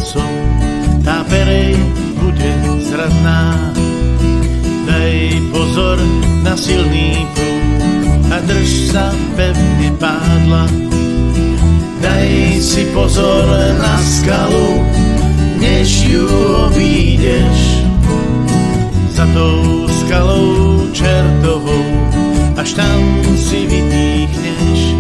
mocou, tá perej bude zradná. Daj pozor na silný prúd a drž sa pevne pádla. Daj si pozor na skalu, než ju obídeš. Za tou skalou čertovou, až tam si vydýchneš.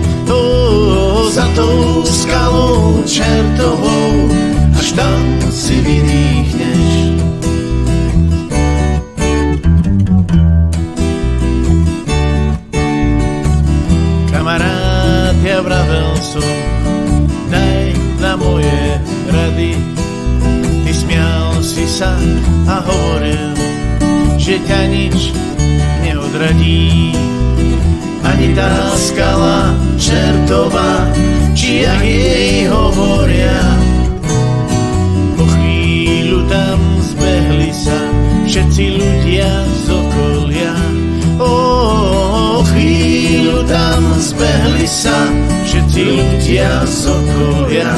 Za tou skalou čertovou, až tam si vydýchneš. Kamarát, ja vravel som, daj na moje rady. Ty smial si sa a hovoril, že ťa nič neodradí. Ani tá skala čertová, či jak jej hovoria. Po chvíľu tam zbehli sa všetci ľudia z okolia. O chvíľu tam zbehli sa všetci ľudia z okolia.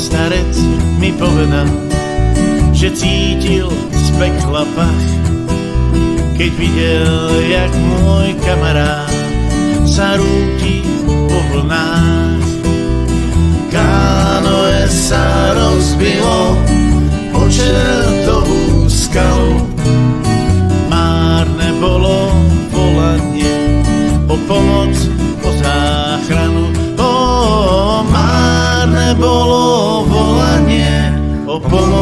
Starec mi povedal, že cítil z pekla pach, keď videl, jak môj kamarát sa rúti po vlnách. Kánoe sa rozbilo o čertovú skalu, márne bolo volanie o pomoc, o záchranu. Márne bolo volanie o pomoc,